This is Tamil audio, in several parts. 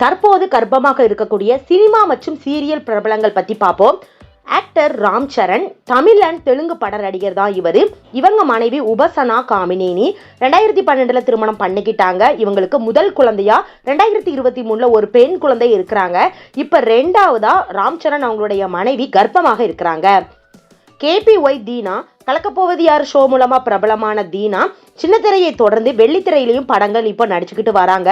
தற்போது கர்ப்பமாக இருக்கக்கூடிய சினிமா மற்றும் சீரியல் பிரபலங்கள் பத்தி பார்ப்போம். ஆக்டர் ராம் சரண் தமிழ் அண்ட் தெலுங்கு பட நடிகர் தான் இவர். இவங்க மனைவி உபசனா காமினேனி 2012 திருமணம் பண்ணிக்கிட்டாங்க. இவங்களுக்கு முதல் குழந்தையா 2023 ஒரு பெண் குழந்தை இருக்கிறாங்க. இப்ப ரெண்டாவதா ராம் சரண் அவங்களுடைய மனைவி கர்ப்பமாக இருக்கிறாங்க. KPY தீனா கலக்கப்போவது யார் ஷோ மூலமா பிரபலமான தீனா சின்னத்திரையை தொடர்ந்து வெள்ளித்திரையிலையும் படங்கள் இப்போ நடிச்சுக்கிட்டு வராங்க.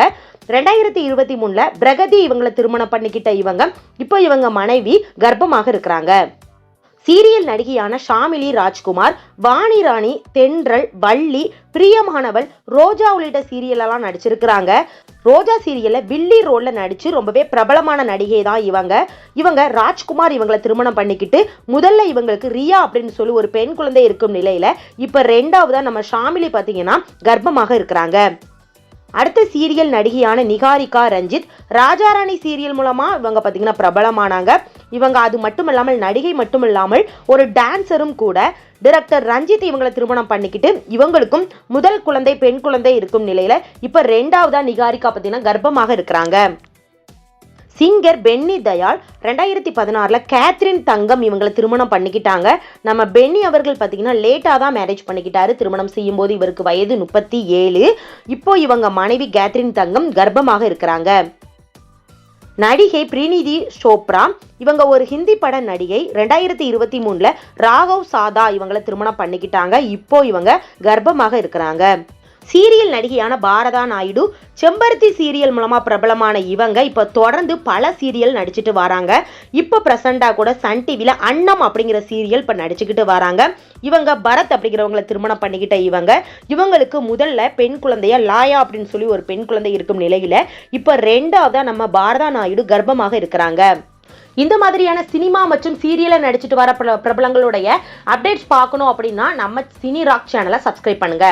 2023 பிரகதி இவங்களை திருமணம் பண்ணிக்கிட்ட இப்போ இவங்க மனைவி கர்ப்பமாக இருக்கிறாங்க. சீரியல் நடிகையான ஷாமிலி ராஜ்குமார், வாணி ராணி, தென்றல், வள்ளி, பிரியமானவள், ரோஜா உள்ளிட்ட சீரியலெல்லாம் நடிச்சிருக்கிறாங்க. ரோஜா சீரியல்ல வில்லி ரோல்ல நடிச்சு ரொம்பவே பிரபலமான நடிகை தான் இவங்க ராஜ்குமார் இவங்களை திருமணம் பண்ணிக்கிட்டு முதல்ல இவங்களுக்கு ரியா அப்படின்னு சொல்லி ஒரு பெண் குழந்தை இருக்கும் நிலையில இப்ப ரெண்டாவதா நம்ம ஷாமிலி பாத்தீங்கன்னா கர்ப்பமாக இருக்கிறாங்க. அடுத்த சீரியல் நடிகையான நிகாரிகா ரஞ்சித் ராஜாராணி சீரியல் மூலமா இவங்க பாத்தீங்கன்னா பிரபலமானாங்க. இவங்க அது மட்டும் இல்லாமல் நடிகை மட்டும் இல்லாமல் ஒரு டான்சரும் கூட. டைரக்டர் ரஞ்சித் இவங்களை திருமணம் பண்ணிக்கிட்டு இவங்களுக்கும் முதல் குழந்தை பெண் குழந்தை இருக்கும் நிலையில இப்ப ரெண்டாவதா நிகாரிகா பாத்தீங்கன்னா கர்ப்பமாக இருக்கிறாங்க. சிங்கர் பென்னி தயாள் 2016 கேத்ரின் தங்கம் இவங்களை திருமணம் பண்ணிக்கிட்டாங்க. நம்ம பென்னி அவர்கள் பார்த்தீங்கன்னா லேட்டாக தான் மேரேஜ் பண்ணிக்கிட்டாரு. திருமணம் செய்யும் போது இவருக்கு வயது 37. இப்போ இவங்க மனைவி கேத்ரின் தங்கம் கர்ப்பமாக இருக்கிறாங்க. நடிகை பிரினிதி சோப்ரா இவங்க ஒரு ஹிந்தி பட நடிகை. 2023 ராகவ் சாதா இவங்களை திருமணம் பண்ணிக்கிட்டாங்க. இப்போ இவங்க கர்ப்பமாக இருக்கிறாங்க. சீரியல் நடிகையான பாரதா நாயுடு செம்பருத்தி சீரியல் மூலமா பிரபலமான இவங்க இப்ப தொடர்ந்து பல சீரியல் நடிச்சுட்டு வராங்க. இப்ப பிரசண்டா கூட சன் டிவில அன்னம் அப்படிங்கிற சீரியல் இப்ப நடிச்சுக்கிட்டு வராங்க. இவங்க பரத் அப்படிங்கிறவங்களை திருமணம் பண்ணிக்கிட்ட இவங்களுக்கு முதல்ல பெண் குழந்தைய லாயா அப்படின்னு சொல்லி ஒரு பெண் குழந்தை இருக்கும் நிலையில இப்ப ரெண்டாவதா நம்ம பாரதா நாயுடு கர்ப்பமாக இருக்கிறாங்க. இந்த மாதிரியான சினிமா மற்றும் சீரியலை நடிச்சுட்டு வர பிரபலங்களுடைய அப்டேட்ஸ் பார்க்கணும் அப்படின்னா நம்ம சினி ராக் சேனலை சப்ஸ்கிரைப் பண்ணுங்க.